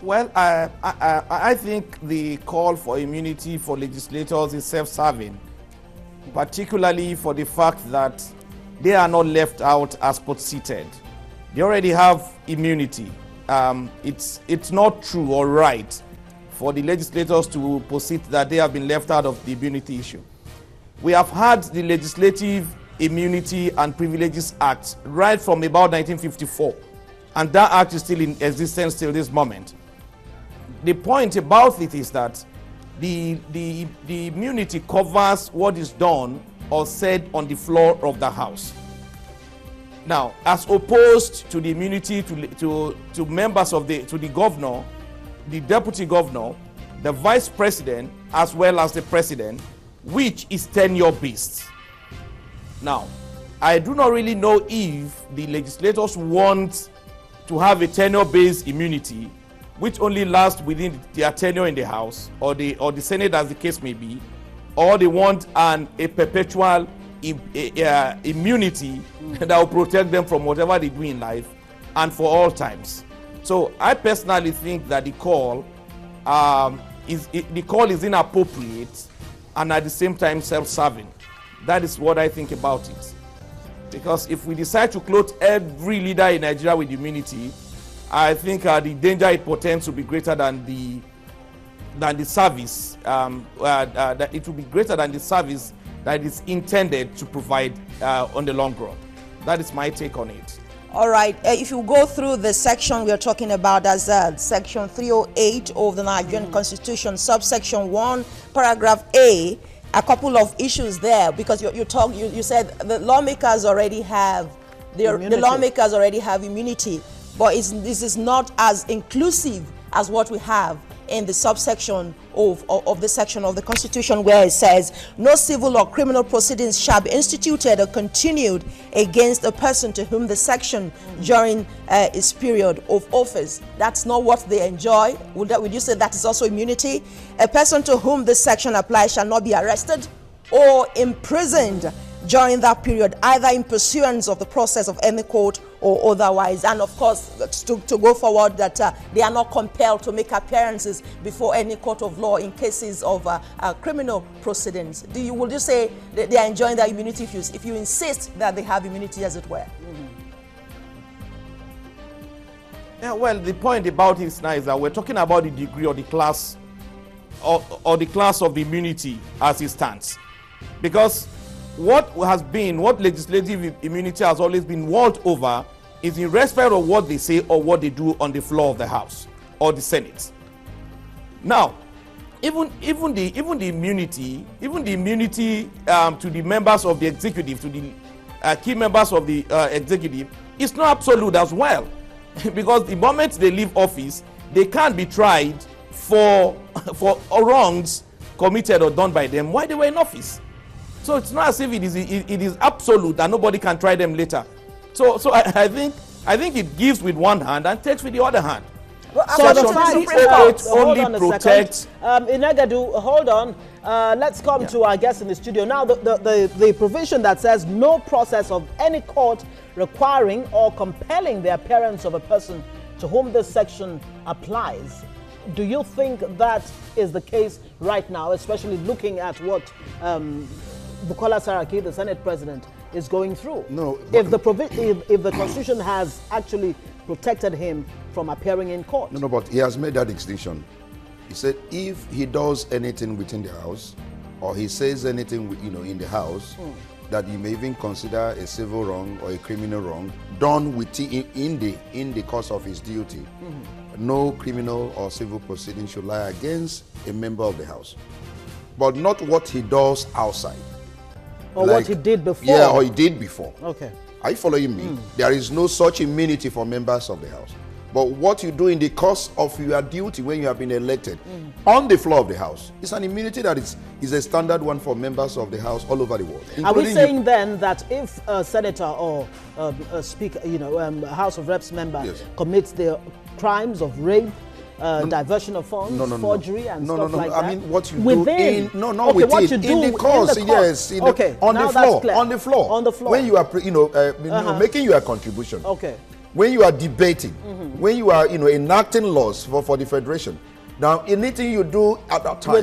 Well, I think the call for immunity for legislators is self-serving, particularly for the fact that they are not left out as pot-seated. They already have immunity. It's not true or right for the legislators to posit that they have been left out of the immunity issue. We have had the Legislative Immunity and Privileges Act right from about 1954, and that act is still in existence till this moment. The point about it is that the immunity covers what is done or said on the floor of the House. Now, as opposed to the immunity to members of the governor, the deputy governor, the vice president, as well as the president, which is tenure-based. Now, I do not really know if the legislators want to have a tenure-based immunity, which only lasts within their tenure in the House or the Senate, as the case may be, or they want a perpetual immunity that will protect them from whatever they do in life and for all times. So I personally think that the call is inappropriate and at the same time self-serving. That is what I think about it. Because if we decide to clothe every leader in Nigeria with immunity, I think the danger it portends will be greater than the service. That it will be greater than the service that is intended to provide on the long run. That is my take on it. All right. If you go through the section we are talking about as section 308 of the Nigerian Constitution, subsection 1, paragraph A, a couple of issues there, because you said the lawmakers already have immunity, but this is not as inclusive as what we have in the subsection of the section of the Constitution where it says no civil or criminal proceedings shall be instituted or continued against a person to whom the section during its period of office. That's not what they enjoy. Would you say that is also immunity? A person to whom this section applies shall not be arrested or imprisoned during that period, either in pursuance of the process of any court or otherwise. And of course, to go forward, that they are not compelled to make appearances before any court of law in cases of criminal proceedings. Would you say that they are enjoying their immunity if you insist that they have immunity, as it were? Yeah, well, the point about it now is that we're talking about the degree or the class or the class of the immunity as it stands. Because what legislative immunity has always been walled over is in respect of what they say or what they do on the floor of the House or the Senate. Now, even the immunity to the members of the executive, to the key members of the executive, is not absolute as well, because the moment they leave office, they can't be tried for wrongs committed or done by them while they were in office. So it's not as if it is absolute and nobody can try them later. So I think it gives with one hand and takes with the other hand. Well, so the fact only protects. Inegadu, hold on. Let's come to our guest in the studio now. The provision that says no process of any court requiring or compelling the appearance of a person to whom this section applies. Do you think that is the case right now, especially looking at what Bukola Saraki, the Senate President, is going through? No. If the Constitution has actually protected him from appearing in court. No, but he has made that distinction. He said if he does anything within the House, or he says anything in the House, that you may even consider a civil wrong or a criminal wrong done in the course of his duty, no criminal or civil proceeding should lie against a member of the House, but not what he does outside. Or what he did before. Yeah, or he did before. Okay. Are you following me? There is no such immunity for members of the House. But what you do in the course of your duty when you have been elected on the floor of the House is an immunity that is a standard one for members of the House all over the world. Are we saying then that if a senator or a speaker, a House of Reps member commits the crimes of rape, diversion of funds, forgery, and stuff like that? I mean, what you within, do in the course, yes, on the floor, when you are, making your contribution. Okay. when you are debating, when you are, enacting laws for the federation. Now, anything you do at that time,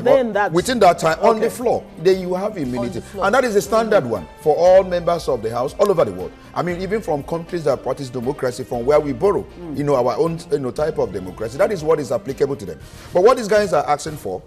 within that time, on the floor, then you have immunity. And that is a standard one for all members of the House all over the world. I mean, even from countries that practice democracy, from where we borrow, our own type of democracy. That is what is applicable to them. But what these guys are asking for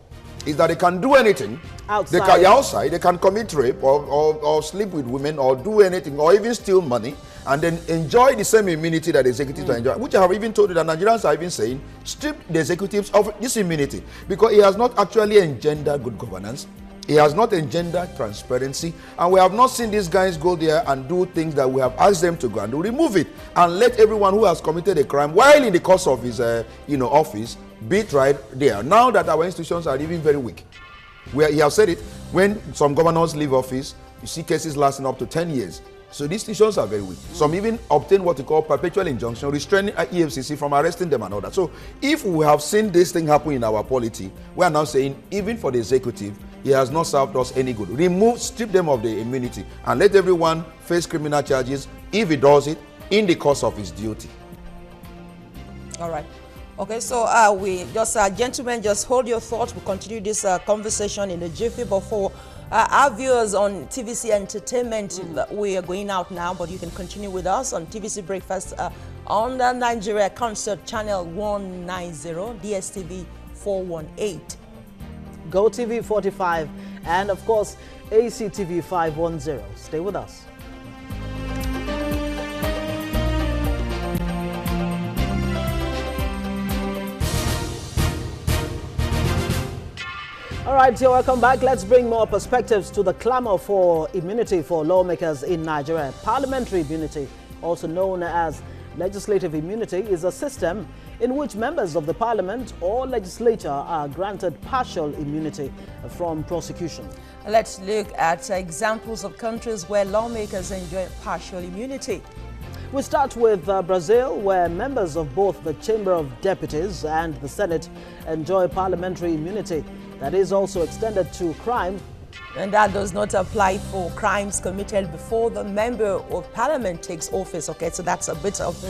is that they can do anything outside. They can commit rape or sleep with women or do anything or even steal money and then enjoy the same immunity that the executives enjoy, which I have even told you that Nigerians are even saying, strip the executives of this immunity because it has not actually engendered good governance. It has not engendered transparency, and we have not seen these guys go there and do things that we have asked them to go and do. Remove it and let everyone who has committed a crime while in the course of his office be tried there. Now that our institutions are even very weak, he has said it, when some governors leave office, you see cases lasting up to 10 years. So these institutions are very weak. Some even obtain what we call perpetual injunction, restraining EFCC from arresting them and all that. So if we have seen this thing happen in our polity, we are now saying, even for the executive, it has not served us any good. Strip them of the immunity and let everyone face criminal charges if he does it in the course of his duty. All right. Okay, so we just, gentlemen, just hold your thoughts. We'll continue this conversation in a jiffy. But for our viewers on TVC Entertainment, we are going out now, but you can continue with us on TVC Breakfast on the Nigeria Concert Channel 190, DSTV 418. GoTV 45, and of course, ACTV 510. Stay with us. All right, you're welcome back. Let's bring more perspectives to the clamor for immunity for lawmakers in Nigeria. Parliamentary immunity, also known as legislative immunity, is a system in which members of the parliament or legislature are granted partial immunity from prosecution. Let's look at examples of countries where lawmakers enjoy partial immunity. We start with Brazil, where members of both the Chamber of Deputies and the Senate enjoy parliamentary immunity that is also extended to crime. And that does not apply for crimes committed before the member of parliament takes office. Okay, so that's a bit of,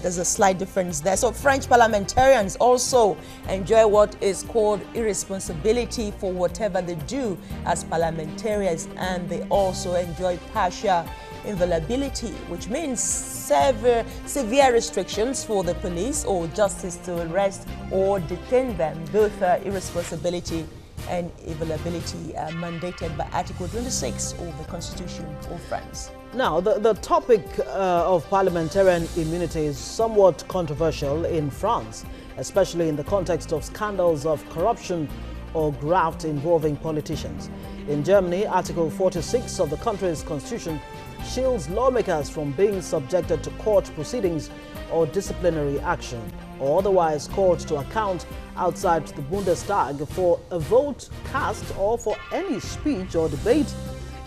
there's a slight difference there. So French parliamentarians also enjoy what is called irresponsibility for whatever they do as parliamentarians, and they also enjoy partial inviolability, which means severe restrictions for the police or justice to arrest or detain them. Both irresponsibility and inviolability are mandated by Article 26 of the Constitution of France. Now, the topic of parliamentarian immunity is somewhat controversial in France, especially in the context of scandals of corruption or graft involving politicians. In Germany, Article 46 of the country's constitution shields lawmakers from being subjected to court proceedings or disciplinary action, or otherwise called to account outside the Bundestag for a vote cast or for any speech or debate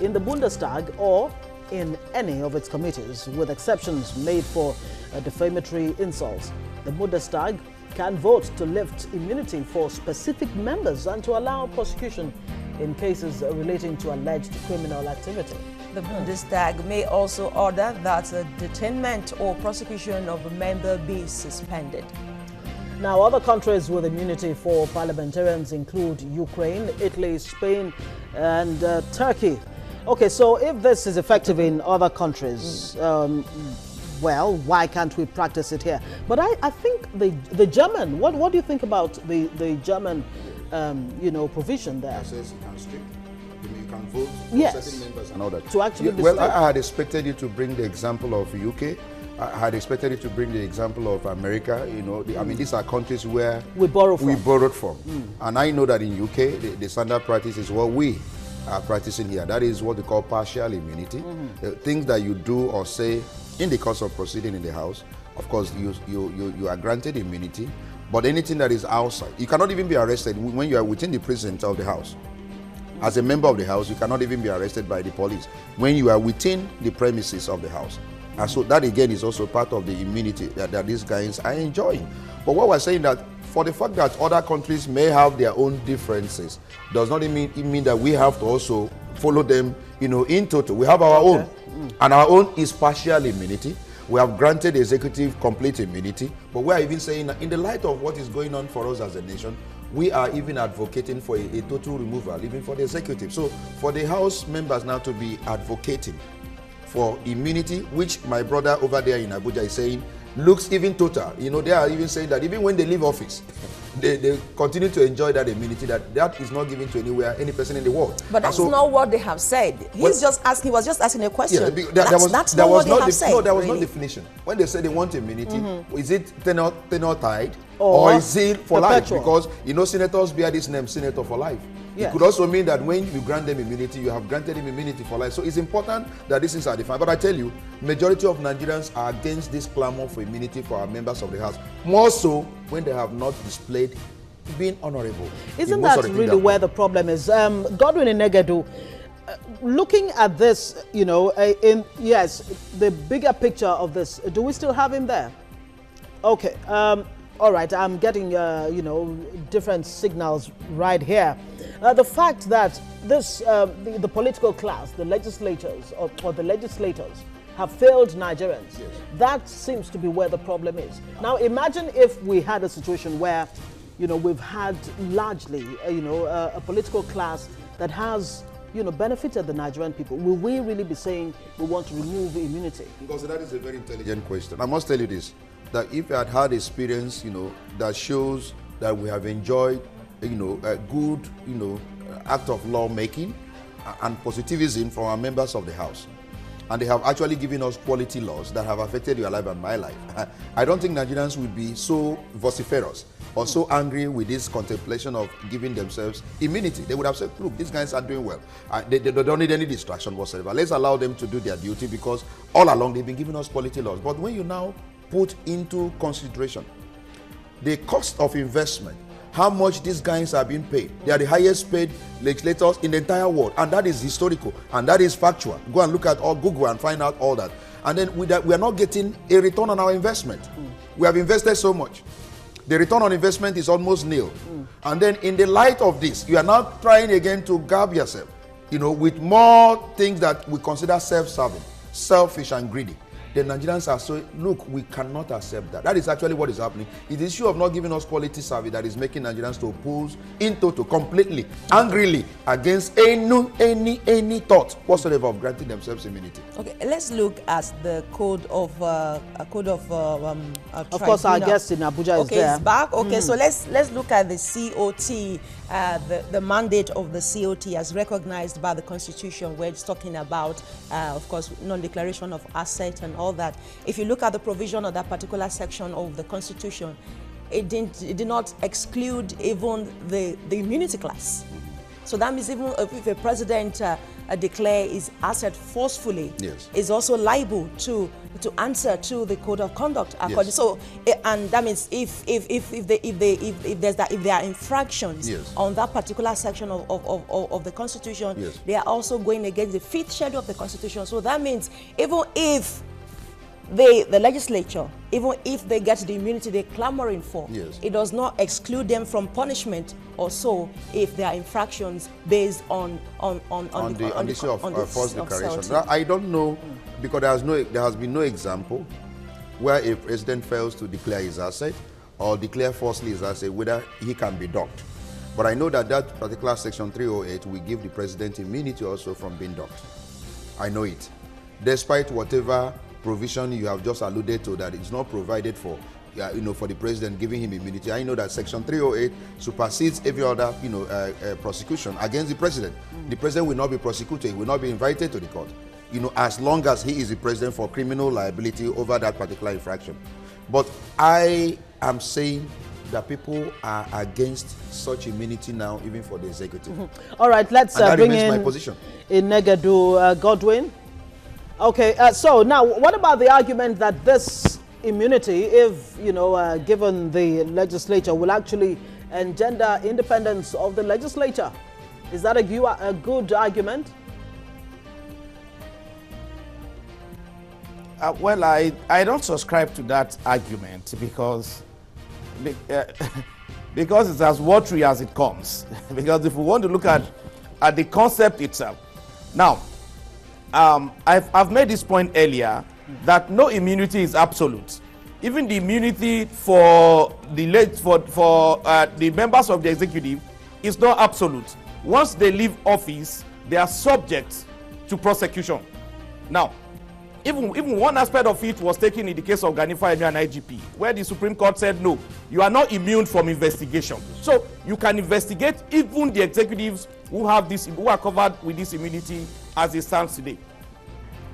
in the Bundestag or in any of its committees, with exceptions made for defamatory insults. The Bundestag can vote to lift immunity for specific members and to allow prosecution in cases relating to alleged criminal activity. The Bundestag may also order that a detainment or prosecution of a member be suspended. Now, other countries with immunity for parliamentarians include Ukraine, Italy, Spain, and Turkey. Okay, so if this is effective in other countries, well, why can't we practice it here? But I think the German, what do you think about the German, provision there? It says you can strip, you can vote for Yes. certain members and all that. To actually Well, decide. I had expected you to bring the example of UK. I had expected you to bring the example of America. I mean, these are countries where We borrow from. we borrowed from. And I know that in UK, the standard practice is what we are practicing here. That is what they call partial immunity. Things that you do or say in the course of proceeding in the House, of course, you are granted immunity. But anything that is outside, you cannot even be arrested when you are within the precinct of the House. As a member of the House, you cannot even be arrested by the police when you are within the premises of the House. And so that again is also part of the immunity that these guys are enjoying. But what we're saying that for the fact that other countries may have their own differences does not mean that we have to also follow them, in total. We have our own. And our own is partial immunity. We have granted the executive complete immunity, but we are even saying that in the light of what is going on for us as a nation, we are even advocating for a total removal, even for the executive. So for the House members now to be advocating for immunity, which my brother over there in Abuja is saying looks even total. You know, they are even saying that even when they leave office, they continue to enjoy that immunity, that is not given to any person in the world. But that's not what they have said. He was just asking a question. Yeah, that's not what they have said. No, there was really. no definition. When they say they want immunity, is it tenure tied or is it for life? Because, you know, senators bear this name, senator for life. Yes. It could also mean that when you grant them immunity, you have granted him immunity for life. So it's important that these things are defined. But I tell you, majority of Nigerians are against this clamor for immunity for our members of the House. More so when they have not displayed being honorable. Isn't that really where the problem is? Godwin Inegedu, looking at this, you know, yes, the bigger picture of this, do we still have him there? Okay. All right, I'm getting, you know, different signals right here. The fact that this, the political class, the legislators or the legislators have failed Nigerians, yes, that seems to be where the problem is. Now, imagine if we had a situation where, you know, we've had largely, you know, a political class that has, you know, benefited the Nigerian people. Will we really be saying we want to remove immunity? Because that is a very intelligent question. I must tell you this, that if you had experience, you know, that shows that we have enjoyed, you know, a good, you know, act of lawmaking and positivism from our members of the House, and they have actually given us quality laws that have affected your life and my life, I don't think Nigerians would be so vociferous or so angry with this contemplation of giving themselves immunity. They would have said, look, these guys are doing well. They don't need any distraction whatsoever. Let's allow them to do their duty, because all along they've been giving us quality laws. But when you now put into consideration the cost of investment, how much these guys are being paid. They are the highest paid legislators in the entire world, and that is historical and that is factual. Go and look at all Google and find out all that. And then we are not getting a return on our investment. We have invested so much. The return on investment is almost nil. And then in the light of this, you are now trying again to gab yourself, you know, with more things that we consider self-serving, selfish and greedy. The Nigerians are so, look, we cannot accept that. That is actually what is happening. It is the issue of not giving us quality service that is making Nigerians to oppose in total, completely, angrily against any thought whatsoever of granting themselves immunity. Okay, let's look at the code of Of course, our guest in Abuja is there. Okay, it's back. Okay, so let's look at the COT. The mandate of the COT as recognized by the Constitution, where it's talking about, of course, non-declaration of asset and all that. If you look at the provision of that particular section of the Constitution, it did not exclude even the immunity class. So that means even if a president declare his asset forcefully, yes, is also liable to answer to the code of conduct. Yes. So, and that means if there are infractions, yes, on that particular section of the Constitution, yes, they are also going against the 5th schedule of the Constitution. So that means even if the legislature, even if they get the immunity they're clamoring for, yes, it does not exclude them from punishment or so if there are infractions based on the issue of false declaration. Now, I don't know, because there has been no example where a president fails to declare his asset or declare falsely his asset, whether he can be docked. But I know that that particular section 308 will give the president immunity also from being docked. I know it, despite whatever provision you have just alluded to that is not provided for, you know, for the president giving him immunity. I know that section 308 supersedes every other, you know, prosecution against the president. The president will not be prosecuted, he will not be invited to the court, you know, as long as he is the president for criminal liability over that particular infraction. But I am saying that people are against such immunity now, even for the executive. All right, let's bring in my position. Inegedu Godwin. Okay, so now what about the argument that this immunity, if, you know, given the legislature, will actually engender independence of the legislature? Is that a good argument? Well, I don't subscribe to that argument because it's as watery as it comes. Because if we want to look at the concept itself. Now, I've made this point earlier that no immunity is absolute. Even the immunity for the the members of the executive is not absolute. Once they leave office, they are subject to prosecution. Now, even one aspect of it was taken in the case of Ganifa and IGP, where the Supreme Court said, no, you are not immune from investigation. So you can investigate even the executives who are covered with this immunity as it stands today.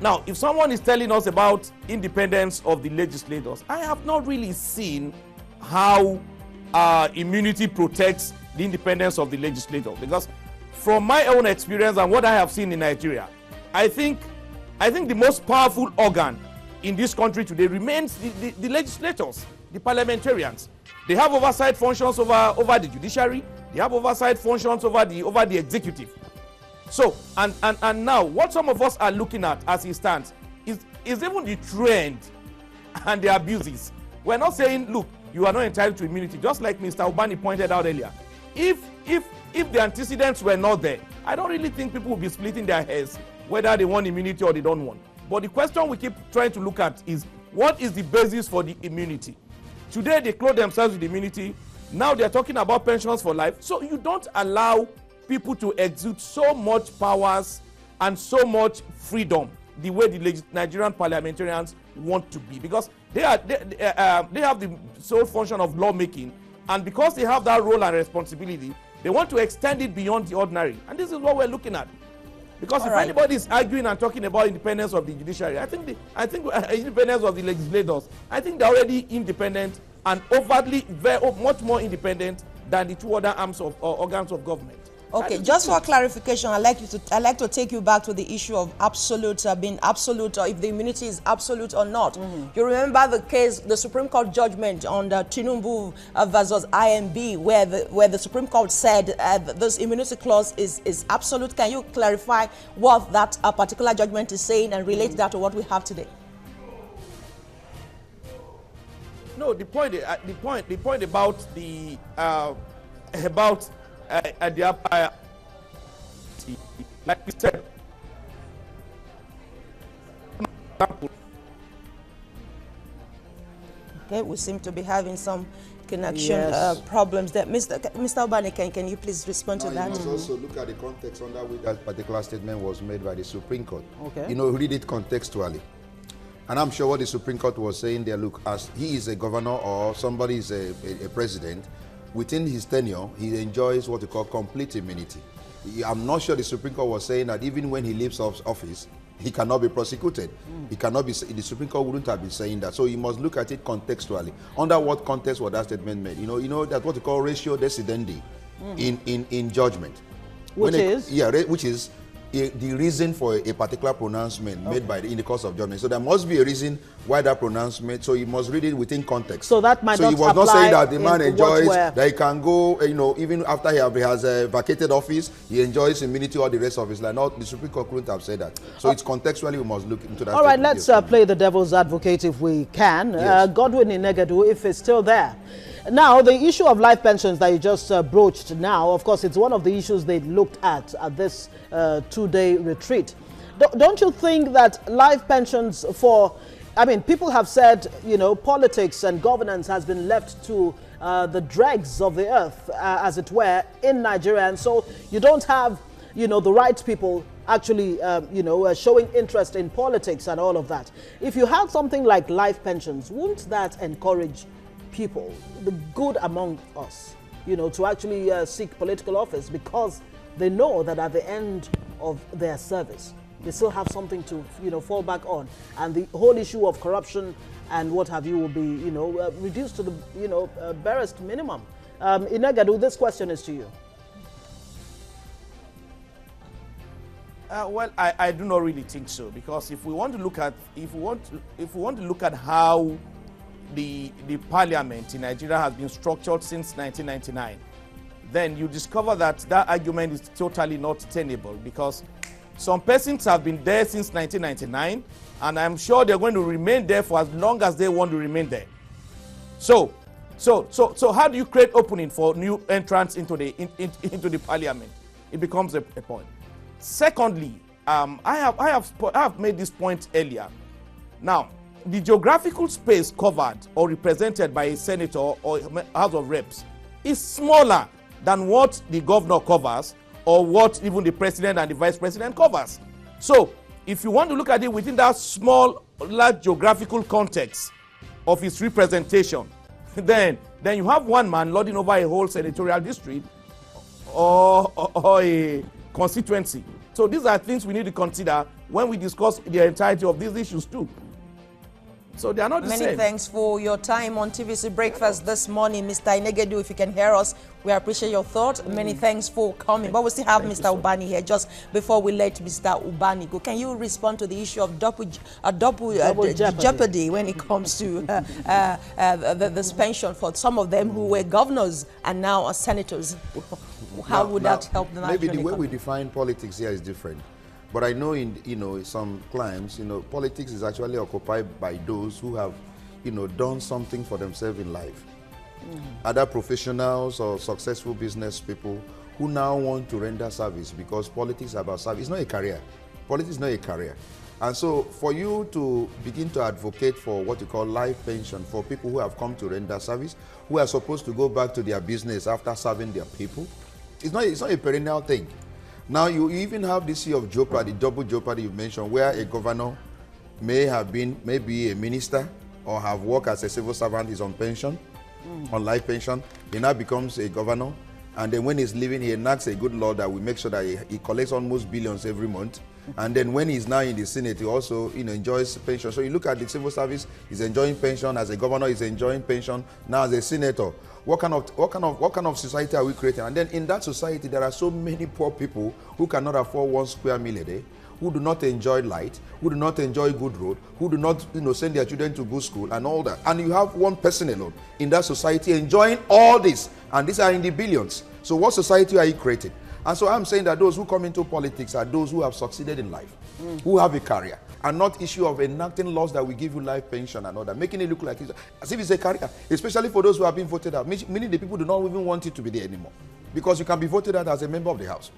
Now, if someone is telling us about independence of the legislators, I have not really seen how immunity protects the independence of the legislator. Because from my own experience and what I have seen in Nigeria, I think the most powerful organ in this country today remains the legislators, the parliamentarians. They have oversight functions over the judiciary. They have oversight functions over the executive. So, and now, what some of us are looking at as it stands is even the trend and the abuses. We're not saying, look, you are not entitled to immunity, just like Mr. Ubani pointed out earlier. If the antecedents were not there, I don't really think people will be splitting their hairs whether they want immunity or they don't want. But the question we keep trying to look at is, what is the basis for the immunity? Today, they clothe themselves with immunity. Now they're talking about pensions for life. So you don't allow people to exude so much powers and so much freedom the way the Nigerian parliamentarians want to be, because they have the sole function of lawmaking, and because they have that role and responsibility, they want to extend it beyond the ordinary. And this is what we're looking at. Because if anybody is arguing and talking about independence of the judiciary, I think independence of the legislators, I think they're already independent and overtly much more independent than the two other arms of organs of government. Okay, just for clarification, I'd like to take you back to the issue of absolute being absolute, or if the immunity is absolute or not. You remember the case, the Supreme Court judgment on the Tinubu versus IMB, where the Supreme Court said this immunity clause is absolute. Can you clarify what that particular judgment is saying and relate that to what we have today? No, the point about the like we said, okay, we seem to be having some connection problems there. Mr. Ubani, can you please respond to that? You must also look at the context under which that particular statement was made by the Supreme Court. Okay. Read it contextually. And I'm sure what the Supreme Court was saying there, look, as he is a governor or somebody is a president, within his tenure, he enjoys what we call complete immunity. I'm not sure the Supreme Court was saying that even when he leaves office, he cannot be prosecuted. He cannot be. The Supreme Court wouldn't have been saying that. So you must look at it contextually. Under what context was that statement made? That's what we call ratio decidendi in judgment. Which is the reason for a particular pronouncement made in the course of judgment. So there must be a reason why that pronouncement. So you must read it within context. So that might not apply. So he was not saying that the man enjoys that he can go. Even after he has vacated office, he enjoys immunity all the rest of his life. No, the Supreme Court couldn't have said that. So it's contextually we must look into that. All right, let's play the devil's advocate if we can. Yes. Godwin Inegadu, if it's still there. Now, the issue of life pensions that you just broached now, of course, it's one of the issues they looked at this two-day retreat. Don't you think that life pensions people have said, politics and governance has been left to the dregs of the earth, as it were, in Nigeria. And so you don't have, the right people actually, showing interest in politics and all of that. If you had something like life pensions, wouldn't that encourage people, the good among us, to actually seek political office, because they know that at the end of their service, they still have something to, fall back on, and the whole issue of corruption and what have you will be, reduced to the, barest minimum. Inegadu, this question is to you. Well, I do not really think so, because if we want to look at how the parliament in Nigeria has been structured since 1999, then you discover that argument is totally not tenable, because some persons have been there since 1999, and I'm sure they're going to remain there for as long as they want to remain there. So how do you create opening for new entrants into the parliament? It becomes a point. Secondly, I have made this point earlier. Now, the geographical space covered or represented by a senator or House of Reps is smaller than what the governor covers or what even the president and the vice president covers. So, if you want to look at it within that small, large geographical context of its representation, then you have one man lording over a whole senatorial district or a constituency. So these are things we need to consider when we discuss the entirety of these issues too. So they are not the same. Many thanks for your time on TVC Breakfast this morning, Mr. Inegedu. If you can hear us, we appreciate your thought. Many thanks for coming. But we still have Mr. Ubani here. Just before we let Mr. Ubani go, can you respond to the issue of double jeopardy when it comes to this pension for some of them who were governors and now are senators? How would that help the national Maybe the way economy? we define politics here is different. But I know in some climes, politics is actually occupied by those who have, done something for themselves in life. Other professionals or successful business people who now want to render service because politics is about service. It's not a career. Politics is not a career. And so for you to begin to advocate for what you call life pension for people who have come to render service, who are supposed to go back to their business after serving their people, it's not a perennial thing. Now, you even have this issue of jeopardy, double jeopardy you mentioned, where a governor may have been maybe a minister or have worked as a civil servant, is on pension, on life pension. He now becomes a governor. And then when he's leaving, he enacts a good law that will make sure that he collects almost billions every month. And then when he's now in the Senate, he also enjoys pension. So you look at the civil service, he's enjoying pension. As a governor, he's enjoying pension. Now as a senator, what kind of society are we creating? And then in that society, there are so many poor people who cannot afford 1 square meal a day, who do not enjoy light, who do not enjoy good road, who do not send their children to good school and all that. And you have one person alone in that society enjoying all this. And these are in the billions. So what society are you creating? And so I'm saying that those who come into politics are those who have succeeded in life, who have a career, and not issue of enacting laws that will give you life pension and all that, making it look like it's as if it's a career, especially for those who have been voted out, meaning the people do not even want it to be there anymore. Because you can be voted out as a member of the House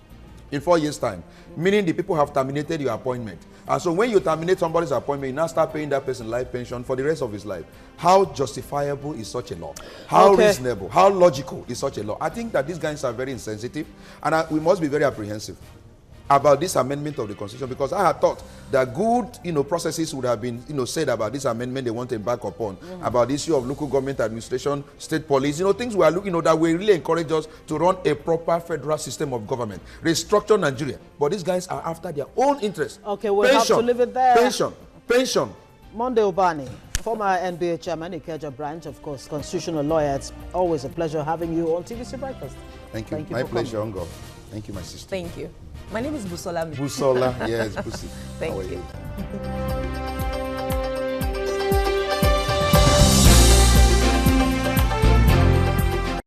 in 4 years' time, meaning the people have terminated your appointment. And so when you terminate somebody's appointment, you now start paying that person life pension for the rest of his life. How justifiable is such a law? How reasonable, how logical is such a law? I think that these guys are very insensitive, and we must be very apprehensive about this amendment of the Constitution, because I had thought that good processes would have been said about this amendment they want to embark upon, about the issue of local government administration, state police, things we are looking that will really encourage us to run a proper federal system of government, restructure Nigeria. But these guys are after their own interests. Okay, we'll have to leave it there. Pension. Monday Ubani, former NBA chairman, Ikeja branch, of course, constitutional lawyer. It's always a pleasure having you on TVC Breakfast. Thank you. My pleasure, Ongo. Thank you, my sister. Thank you. My name is Busola. Busola, yes, Busi. Thank you.